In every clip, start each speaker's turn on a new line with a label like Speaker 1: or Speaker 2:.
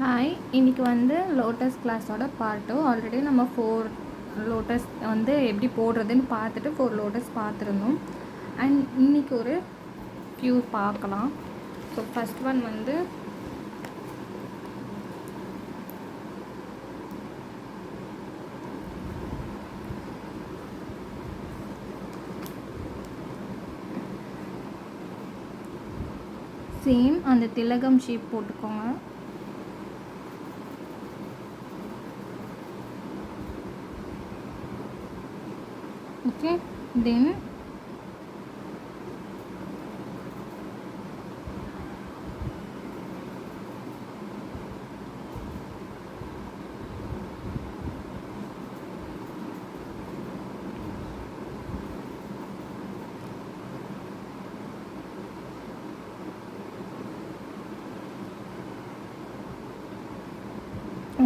Speaker 1: Hi, இன்றைக்கி வந்து lotus கிளாஸோட பார்ட் 2. ஆல்ரெடி நம்ம 4 லோட்டஸ் வந்து எப்படி போடுறதுன்னு பார்த்துட்டு 4 லோட்டஸ் பார்த்துருந்தோம். அண்ட் இன்றைக்கி ஒரு ஃபியூ பார்க்கலாம். ஸோ ஃபஸ்ட் ஒன் வந்து சேம் அந்த திலகம் ஷேப் போட்டுக்கோங்க. Okay, then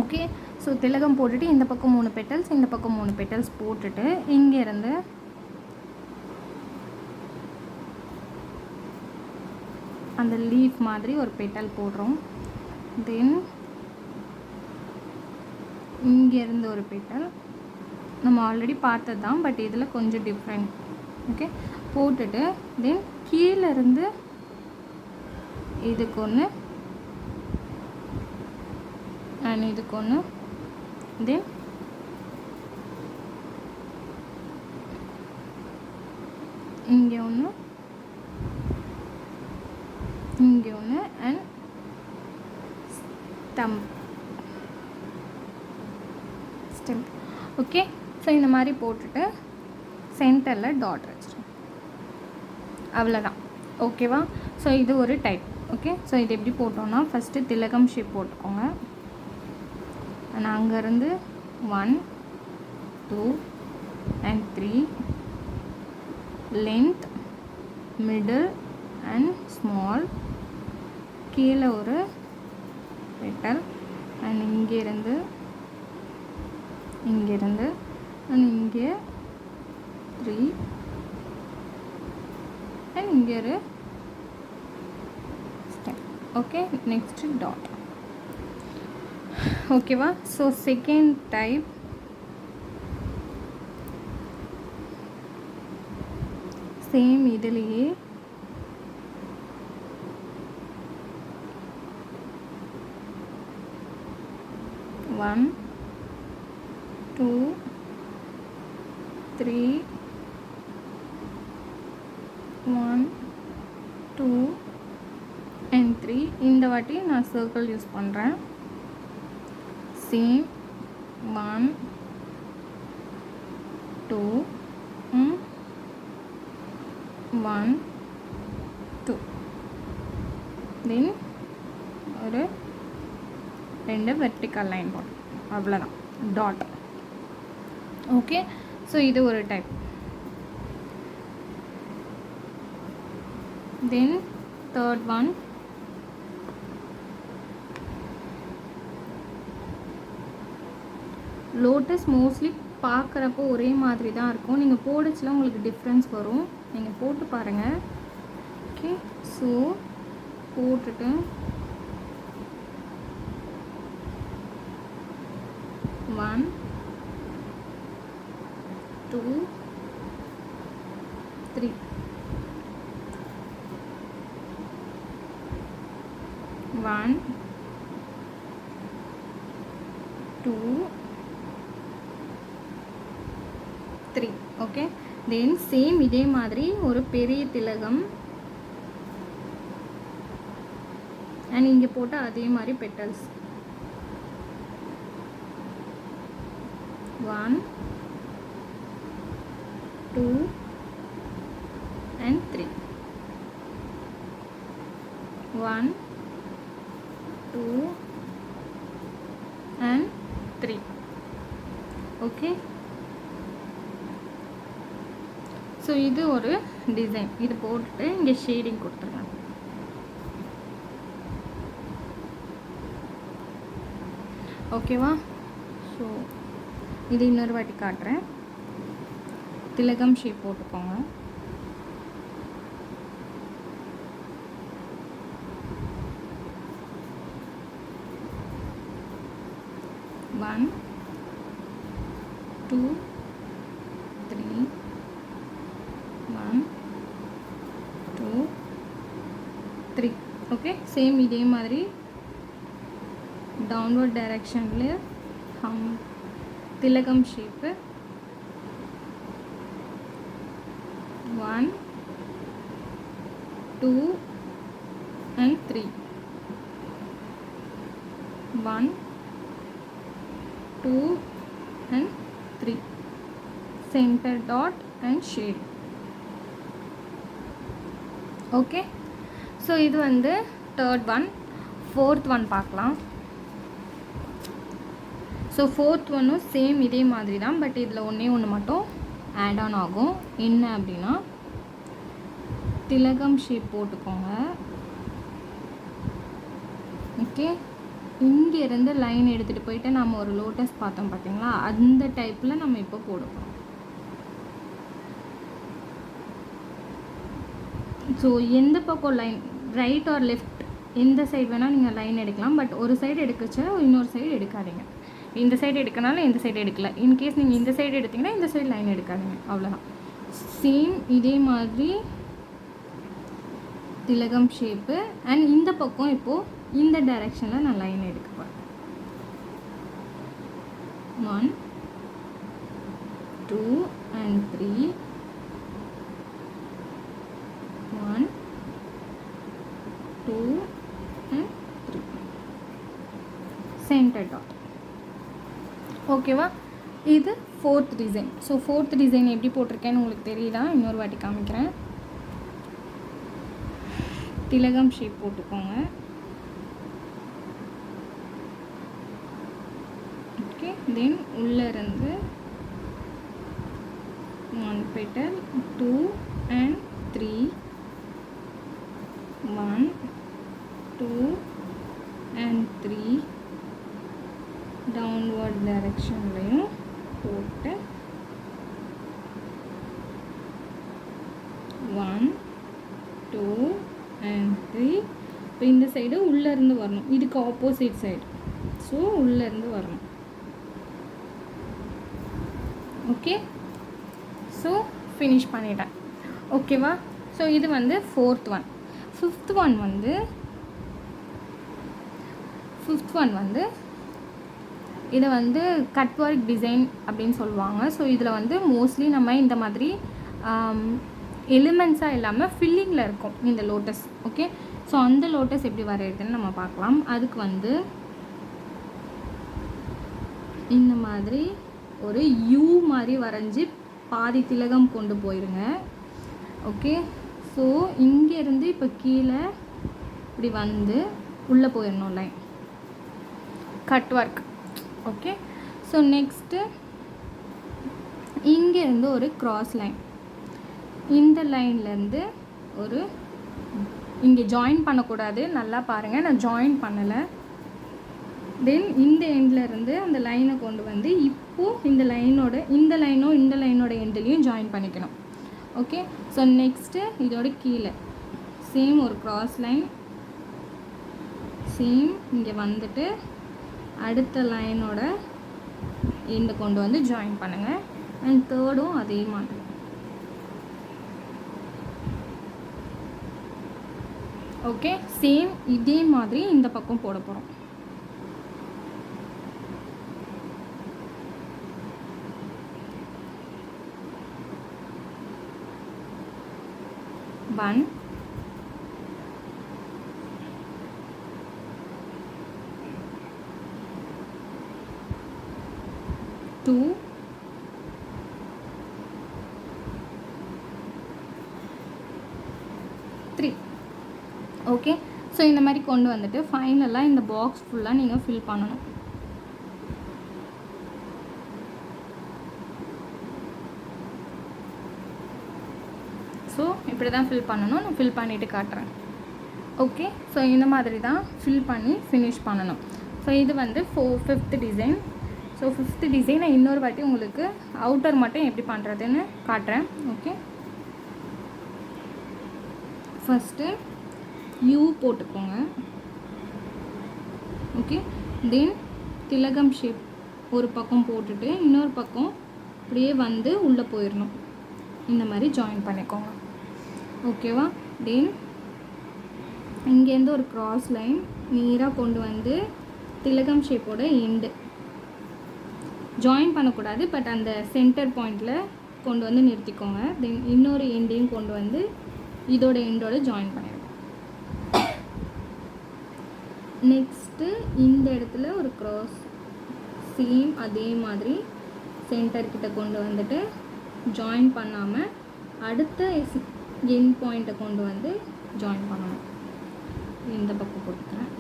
Speaker 1: okay. ஸோ திலகம் போட்டுட்டு இந்த பக்கம் 3 பெட்டல்ஸ், இந்த பக்கம் 3 பெட்டல்ஸ் போட்டுட்டு இங்கேருந்து அந்த லீஃப் மாதிரி ஒரு பெட்டல் போடுறோம். தென் இங்கேருந்து ஒரு பெட்டல் நம்ம ஆல்ரெடி பார்த்தது தான், பட் இதில் கொஞ்சம் டிஃப்ரெண்ட். ஓகே, போட்டுட்டு தென் கீழேருந்து இதுக்கு ஒன்று அண்ட் இதுக்கு ஒன்று, தென் இங்கே ஒன்று, இங்கே ஒன்று அண்ட் ஸ்டெம். ஓகே, ஸோ இந்த மாதிரி போட்டுட்டு சென்டரில் டாட் வச்சிடும். அவ்வளோதான். ஓகேவா? ஸோ இது ஒரு டைப். ஓகே, ஸோ இது எப்படி போட்டோன்னா ஃபஸ்ட்டு திலகம் ஷேப் போட்டுக்கோங்க. அண்ட் அங்கேருந்து 1 2 and 3 length, middle and small, கீழே ஒரு பெட்டல் அண்ட் இங்கேருந்து அண்ட் இங்கே 3 அண்ட் இங்கே ஒரு ஸ்டெம். Okay, next dot. ஓகேவா? ஸோ செகண்ட் டைப் சேம் இதுலேயே ஒன் 2 3 1 2 அண்ட் 3. இந்த வாட்டி நான் சர்க்கிள் யூஸ் பண்ணுறேன். சேம் 1 2 1 2 தென் ஒரு 2 வெர்டிக்கல் லைன் போடும். அவ்வளோதான், டாட். ஓகே, ஸோ இது ஒரு type. Then third one lotus mostly பார்க்குறப்போ ஒரே மாதிரி தான் இருக்கும். நீங்கள் போடுச்சுல உங்களுக்கு டிஃப்ரென்ஸ் வரும், நீங்கள் போட்டு பாருங்கள். ஓகே, ஸோ போட்டுட்டு 1 2 3 1 2 3. ஓகே, தென் சேம் இதே மாதிரி ஒரு பெரிய திலகம் அண்ட் இங்கே போட்ட அதே மாதிரி petals 1 2 and 3 1 2 and 3. Okay, so இது ஒரு டிசைன். இது போட்டுட்டு இங்கே ஷேடிங் கொடுத்துருங்க. ஓகேவா? ஸோ இது இன்னொரு வாட்டி காட்டுறேன். திலகம் ஷேப் போட்டுக்கோங்க. 1 2 3 1 2 3 ஓகே. சேம் இதே மாதிரி டவுன்வர்ட் டைரக்ஷனில் திலகம் shape 1 2 and 3 1 2 and 3 center dot and shade. Okay. So இது வந்து தேர்ட் ஒன். ஃபோர்த் ஒன் பார்க்கலாம். ஸோ ஃபோர்த் ஒன்னும் சேம் இதே மாதிரி தான், பட் இதில் ஒன்று மட்டும் ஆட் ஆன் ஆகும். என்ன அப்படின்னா திலகம் ஷேப் போட்டுக்கோங்க. ஓகே. இங்கேருந்து லைன் எடுத்துகிட்டு போயிட்டு நம்ம ஒரு லோட்டஸ் பார்த்தோம் பார்த்தீங்களா, அந்த டைப்பில் நம்ம இப்போ போடுவோம். ஸோ எந்த பக்கம் லைன், ரைட் ஆர் லெஃப்ட், எந்த சைடு வேணால் நீங்கள் லைன் எடுக்கலாம். பட் ஒரு சைடு எடுக்கச்சா இன்னொரு சைடு எடுக்காதீங்க. இந்த சைடு எடுக்கனால இந்த சைடு எடுக்கல. இன்கேஸ் நீங்கள் இந்த சைடு எடுத்திங்கன்னா இந்த சைடு லைன் எடுக்காதீங்க, அவ்வளோதான். சேம் இதே மாதிரி திலகம் ஷேப்பு. அண்ட் இந்த பக்கம் இப்போது இந்த டைரெக்ஷனில் நான் லைன் எடுக்க போகிறேன். 1 2 and 3 1 2 and 3 சென்டர் டாட். ஓகேவா? இது fourth design. So fourth design எப்படி போட்டிருக்கேன்னு உங்களுக்கு தெரியுதா? இன்னொரு வாட்டி காமிக்கிறேன். திலகம் ஷேப் போட்டுக்கோங்க. ஓகே. தென் உள்ளேருந்து 1 petal 2 and 3 1 2 and 3 downward directionலையும் போட்டு 1 2 and 3. இப்போ இந்த சைடு உள்ளேருந்து வரணும், இதுக்கு ஆப்போசிட் சைடு. ஸோ உள்ளேருந்து வரணும். ஓகே. ஸோ ஃபினிஷ் பண்ணிட்டேன். ஓகேவா? ஸோ இது வந்து ஃபோர்த் ஒன். ஃபிஃப்த் ஒன் வந்து இதை வந்து கட் ஒர்க் டிசைன் அப்படின்னு சொல்லுவாங்க. ஸோ இதில் வந்து மோஸ்ட்லி நம்ம இந்த மாதிரி எலிமெண்ட்ஸாக இல்லாமல் ஃபில்லிங்கில் இருக்கும் இந்த லோட்டஸ். ஓகே. ஸோ அந்த லோட்டஸ் எப்படி வரையுதுன்னு நம்ம பார்க்கலாம். அதுக்கு வந்து இந்த மாதிரி ஒரு யூ மாதிரி வரைஞ்சி பாதி திலகம் கொண்டு போயிருங்க. ஓகே. ஸோ இங்கேருந்து இப்போ கீழே இப்படி வந்து உள்ளே போயிடணும் line, cut work. Okay. So next இங்கேருந்து ஒரு க்ராஸ் லைன், இந்த லைன்லேருந்து ஒரு இங்கே ஜாயின் பண்ணக்கூடாது, நல்லா பாருங்கள், நான் ஜாயின் பண்ணலை. தென் இந்த எண்ட்லேருந்து அந்த லைனை கொண்டு வந்து இப்போது இந்த லைனோட எண்ட்லேயும் ஜாயின் பண்ணிக்கணும். ஓகே. ஸோ நெக்ஸ்ட்டு இதோட கீழே சேம் ஒரு க்ராஸ் லைன், சேம் இங்கே வந்துட்டு அடுத்த லைனோட எண்டை கொண்டு வந்து ஜாயின் பண்ணுங்கள். அண்ட் தேர்டும் அதே மாதிரி. ஓகே. சேம் இதே மாதிரி இந்த பக்கம் போட போகிறோம். One 2 3. ஓகே. ஸோ இந்த மாதிரி கொண்டு வந்துட்டு ஃபைனலாக இந்த பாக்ஸ் ஃபுல்லாக நீங்கள் ஃபில் பண்ணணும். ஸோ இப்படி தான் ஃபில் பண்ணணும். நான் ஃபில் பண்ணிவிட்டு காட்டுறேன். ஓகே. ஸோ இந்த மாதிரி தான் ஃபில் பண்ணி ஃபினிஷ் பண்ணணும். ஸோ இது வந்து ஃபிஃப்த் டிசைன். ஸோ ஃபிஃப்த் டிசைனை இன்னொரு வாட்டி உங்களுக்கு அவுட்டர் மட்டும் எப்படி பண்ணுறதுன்னு காட்டுறேன். ஓகே. ஃபஸ்ட்டு யூ போட்டுக்கோங்க. ஓகே. தென் திலகம் ஷேப் ஒரு பக்கம் போட்டுட்டு இன்னொரு பக்கம் அப்படியே வந்து உள்ளே போயிடணும். இந்த மாதிரி ஜாயின் பண்ணிக்கோங்க. ஓகேவா? தென் இங்கேருந்து ஒரு க்ராஸ் லைன் நேராக கொண்டு வந்து திலகம் ஷேப்போட எண்டு ஜாயின் பண்ணக்கூடாது, பட் அந்த சென்டர் பாயிண்டில் கொண்டு வந்து நிறுத்திக்கோங்க. தென் இன்னொரு எண்டையும் கொண்டு வந்து இதோட எண்டோட ஜாயின் பண்ணிடுங்க. நெக்ஸ்ட்டு இந்த இடத்துல ஒரு க்ராஸ், சேம் அதே மாதிரி சென்டர்கிட்ட கொண்டு வந்துட்டு ஜாயின் பண்ணாமல் அடுத்த எண்ட் பாயிண்ட்டை கொண்டு வந்து ஜாயின் பண்ணணும். இந்த பக்கம் போட்டுக்கிறேன்.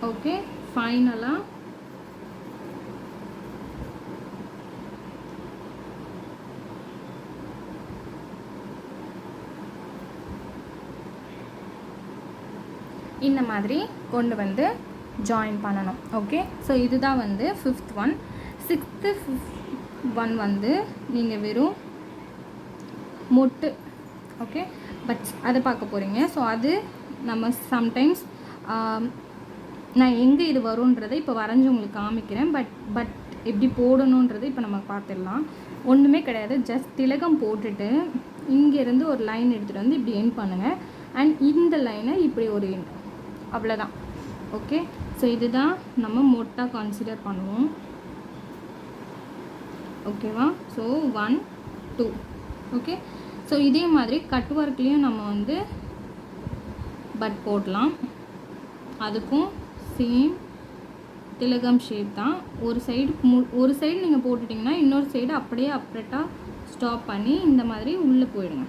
Speaker 1: ஓகே, ஃபைனலாக இந்த மாதிரி கொண்டு வந்து ஜாயின் பண்ணணும். ஓகே, ஸோ இதுதான் வந்து 5th ஒன். 6th ஒன் வந்து நீங்கள் வெறும் மொட்டு, ஓகே, பட் அதை பார்க்க போகிறீங்க. ஸோ அது நம்ம சம்டைம்ஸ் நான் எங்கே இது வரும்ன்றதை இப்போ வரைஞ்சி உங்களுக்கு காமிக்கிறேன். பட் எப்படி போடணுன்றது இப்போ நம்ம பார்த்துடலாம். ஒன்றுமே கிடையாது, ஜஸ்ட் திலகம் போட்டுட்டு இங்கேருந்து ஒரு லைன் எடுத்துகிட்டு வந்து இப்படி எண்ட் பண்ணுங்கள். அண்ட் இந்த லைனை இப்படி ஒரு எண்ட், அவ்வளோதான். ஓகே, ஸோ இதுதான் நம்ம மொட்டாக கன்சிடர் பண்ணுவோம். ஓகேவா? ஸோ 1 2. ஓகே, ஸோ இதே மாதிரி கட் ஒர்க்லேயும் நம்ம வந்து பட் போடலாம். அதுக்கும் சேம் திலகம் ஷேப் தான். ஒரு சைடு நீங்கள் போட்டுட்டிங்கன்னா இன்னொரு சைடு அப்படியே அப்ரெட்டாக ஸ்டாப் பண்ணி இந்த மாதிரி உள்ளே போயிடுங்க.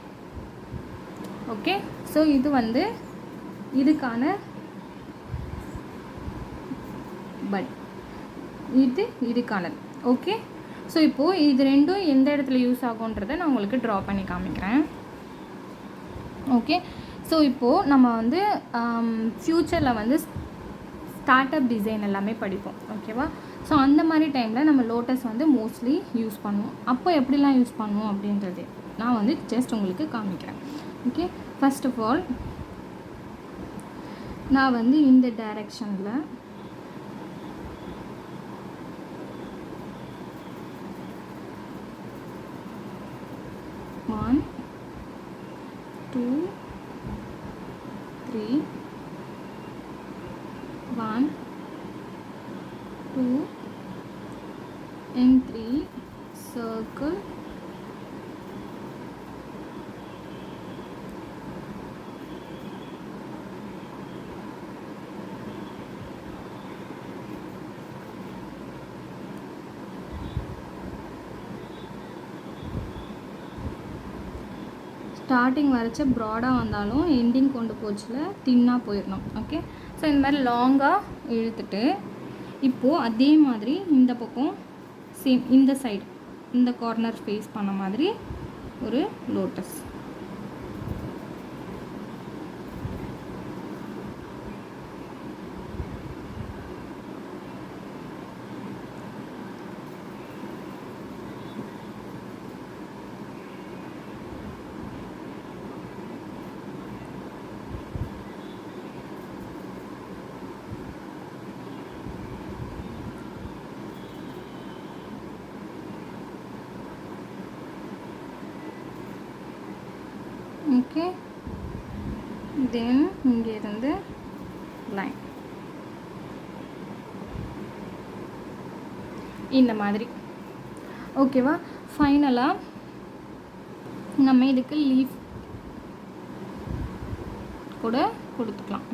Speaker 1: ஓகே, ஸோ இது வந்து இதுக்கான பட், இதுக்கானது. ஓகே, ஸோ இப்போது இது ரெண்டும் எந்த இடத்துல யூஸ் ஆகுன்றதை நான் உங்களுக்கு ட்ரா பண்ணி காமிக்கிறேன். ஓகே, ஸோ இப்போது நம்ம வந்து ஃப்யூச்சரில் வந்து ஸ்டார்ட் அப் டிசைன் எல்லாமே படிப்போம். ஓகேவா? ஸோ அந்த மாதிரி டைமில் நம்ம லோட்டஸ் வந்து மோஸ்ட்லி யூஸ் பண்ணுவோம். அப்போ எப்படிலாம் யூஸ் பண்ணுவோம் அப்படின்றது நான் வந்து ஜஸ்ட் உங்களுக்கு காமிக்கிறேன். ஓகே, ஃபர்ஸ்ட் ஆஃப் ஆல் நான் வந்து இந்த டைரெக்ஷனில் ஒன் 2 3 1 2 and 3 circle ஸ்டார்டிங் வரைச்ச ப்ராடாக வந்தாலும் எண்டிங் கொண்டு போச்சில் தின்னாக போயிடணும். ஓகே, ஸோ இந்த மாதிரி லாங்காக இழுத்துட்டு இப்போது அதே மாதிரி இந்த பக்கம் சேம் இந்த சைடு இந்த கார்னர் ஃபேஸ் பண்ண மாதிரி ஒரு லோட்டஸ். ஓகே, தென் இங்கே இருந்து லைன் இந்த மாதிரி. ஓகேவா? ஃபைனலாக நம்ம இதுக்கு லீஃப் கூட கொடுத்துக்கலாம்.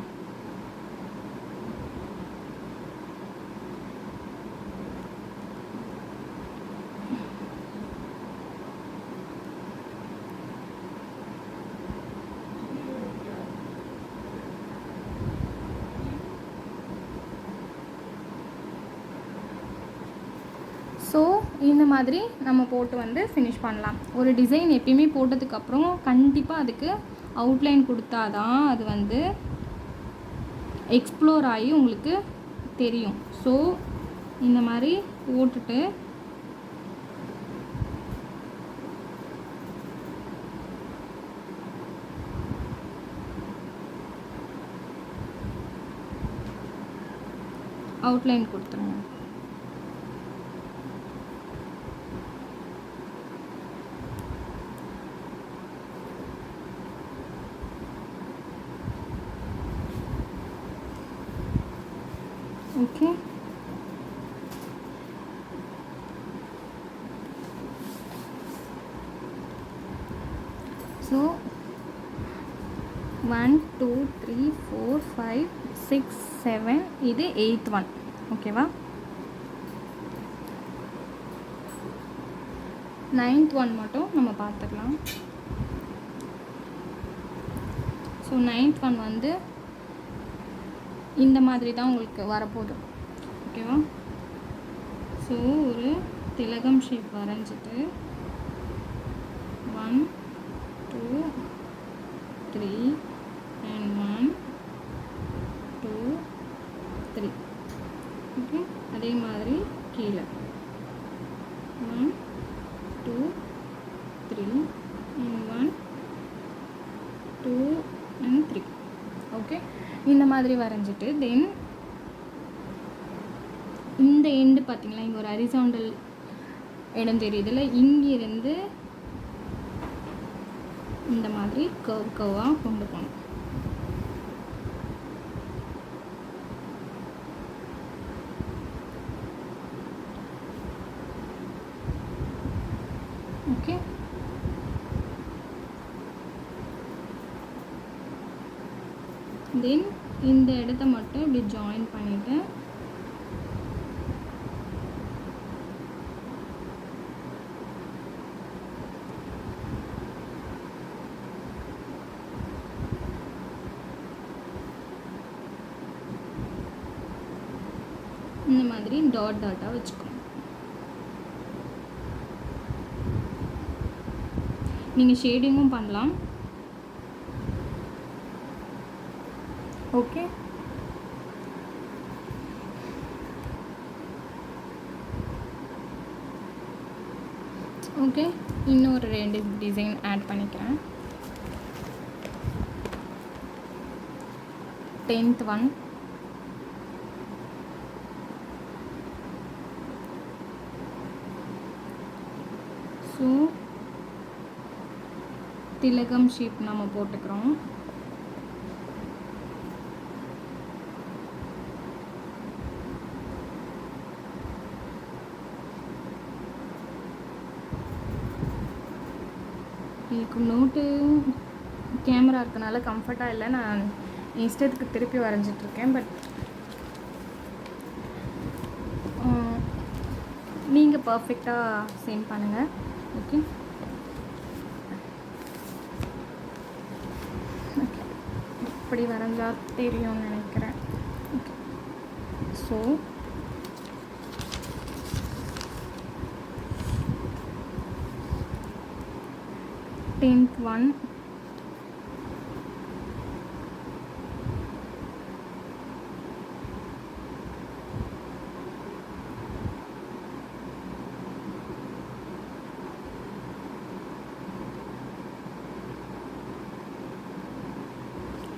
Speaker 1: ஸோ இந்த மாதிரி நம்ம போட்டு வந்து ஃபினிஷ் பண்ணலாம். ஒரு டிசைன் எப்பயுமே போட்டதுக்கப்புறம் கண்டிப்பாக அதுக்கு அவுட்லைன் கொடுத்தா தான் அது வந்து எக்ஸ்ப்ளோர் ஆகி உங்களுக்கு தெரியும். ஸோ இந்த மாதிரி போட்டுட்டு அவுட்லைன் கொடுத்துருங்க. ஓகே, ஸோ 1 2 3 4 5 6 7 இது 8th ஒன். ஓகேவா? 9th ஒன் மட்டும் நம்ம பார்த்துக்கலாம். ஸோ 9th ஒன் வந்து இந்த மாதிரி தான் உங்களுக்கு வரப்போகுது. ஓகேவா? ஸோ ஒரு திலகம் ஷேப் வரைஞ்சிட்டு 1 2 3 and 1 2 3. ஓகே, அதே மாதிரி கீழே 1 2 3 and 1 2 and 3. ஓகே, இந்த மாதிரி வரைஞ்சிட்டு தென் இந்த எண்டு பார்த்தீங்களா, இங்கே ஒரு ஹரிசாண்டல் இடம் தெரியுதுல்ல, இங்கிருந்து இந்த மாதிரி கர்வாக கொண்டு போகணும். ஓகே, தென் இந்த இடத்த மட்டும் இப்படி ஜாயின் பண்ணிவிட்டு இந்த மாதிரி டாட் டாட்டாக வச்சுக்கோங்க. நீங்கள் ஷேடிங்கும் பண்ணலாம். ஓகே, ஓகே, இன்னொரு 2 டிசைன் ஆட் பண்ணிக்கிறேன். 10th ஒன், ஸோ திலகம் ஷேப் நம்ம போட்டுக்கிறோம். எனக்கு நோட்டு கேமரா இருக்கனால கம்ஃபர்ட்டாக இல்லை, நான் இஷ்டத்துக்கு திருப்பி வரைஞ்சிட்ருக்கேன். பட் நீங்கள் பர்ஃபெக்டாக சேம் பண்ணுங்கள். ஓகே, ஓகே, இப்படி வரைஞ்சா தெரியும்னு நினைக்கிறேன். Okay, so tenth one,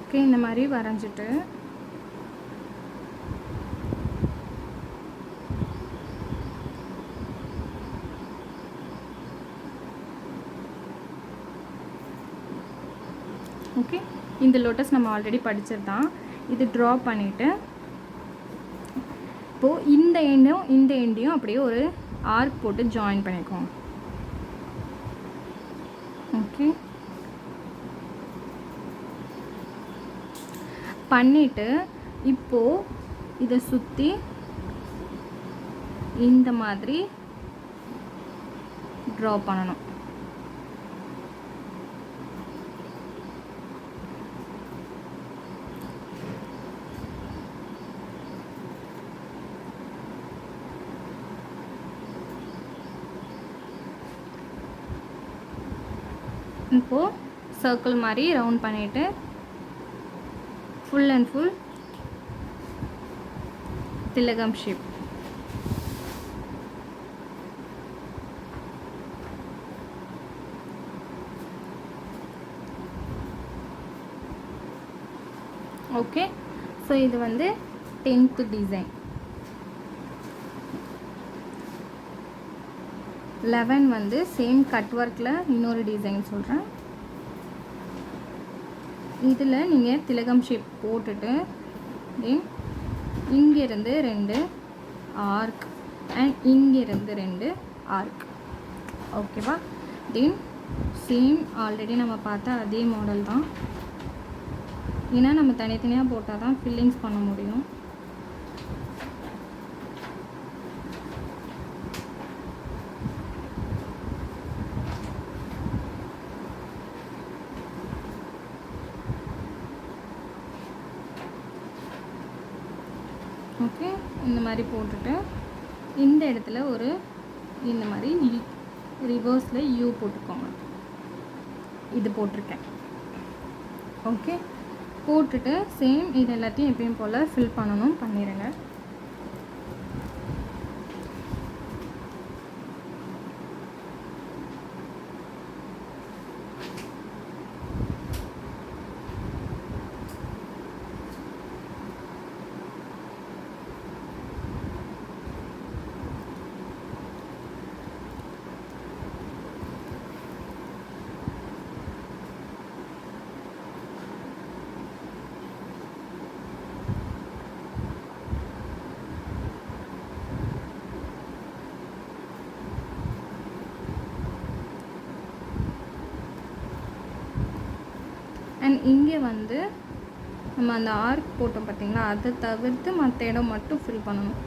Speaker 1: okay, இந்த மாதிரி வரைஞ்சிட்டு ஓகே, இந்த லோட்டஸ் நம்ம ஆல்ரெடி படிச்சது தான். இது ட்ரா பண்ணிவிட்டு இப்போது இந்த எண்டும் இந்த எண்டையும் அப்படியே ஒரு ஆர்க் போட்டு ஜாயின் பண்ணிக்கோங்க. ஓகே, பண்ணிவிட்டு இப்போது இதை சுற்றி இந்த மாதிரி ட்ரா பண்ணணும். இப்போது சர்க்கிள் மாதிரி ரவுண்ட் பண்ணிவிட்டு ஃபுல் அண்ட் ஃபுல் திலகம் ஷேப். ஓகே, ஸோ இது வந்து 10th டிசைன். 11 வந்து சேம் கட் ஒர்க்கில் இன்னொரு டிசைன் சொல்கிறேன். இதில் நீங்கள் திலகம் ஷேப் போட்டுட்டு தென் இங்கேருந்து 2 ஆர்க் அண்ட் இங்கேருந்து 2 ஆர்க். ஓகேவா? தென் சேம் ஆல்ரெடி நம்ம பார்த்த அதே மாடல் தான். ஏன்னா நம்ம தனித்தனியாக போட்டால் தான் ஃபில்லிங்ஸ் பண்ண முடியும். ஓகே, இந்த மாதிரி போட்டுட்டு இந்த இடத்துல ஒரு இந்த மாதிரி ரிவர்ஸில் யூ போட்டுக்கோங்க. இது போட்டிருக்கேன். ஓகே, போட்டுட்டு சேம் இது எல்லாத்தையும் எப்பயும் போல் ஃபில் பண்ணணும், பண்ணிடுங்க. அண்ட் இங்கே வந்து நம்ம அந்த ஆர்க் போட்டோம் பார்த்திங்களா, அதை தவிர்த்து மற்ற இடம் மட்டும் ஃபில் பண்ணணும்.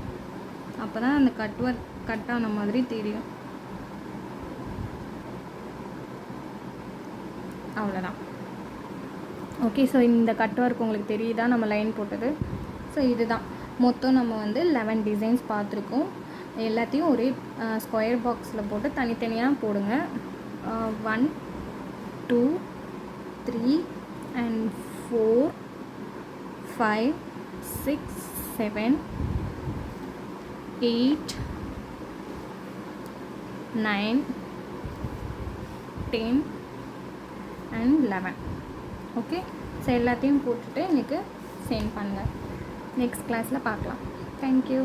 Speaker 1: அப்போ தான் அந்த கட் ஒர்க் கட் ஆன மாதிரி தெரியும். அவ்வளோதான். ஓகே, ஸோ இந்த கட் ஒர்க் உங்களுக்கு தெரியுதா நம்ம லைன் போட்டது? ஸோ இதுதான் மொத்தம் நம்ம வந்து 11 டிசைன்ஸ் பார்த்துருக்கோம். எல்லாத்தையும் ஒரே ஸ்கொயர் பாக்ஸில் போட்டு தனித்தனியாக போடுங்க. 1 2 3 and 4 5 6 7 8 9 10 and 11. ஓகே, ஸோ எல்லாத்தையும் போட்டுட்டு எனக்கு சென்ட் பண்ணுங்கள். நெக்ஸ்ட் கிளாஸில் பார்க்கலாம். தேங்க்யூ.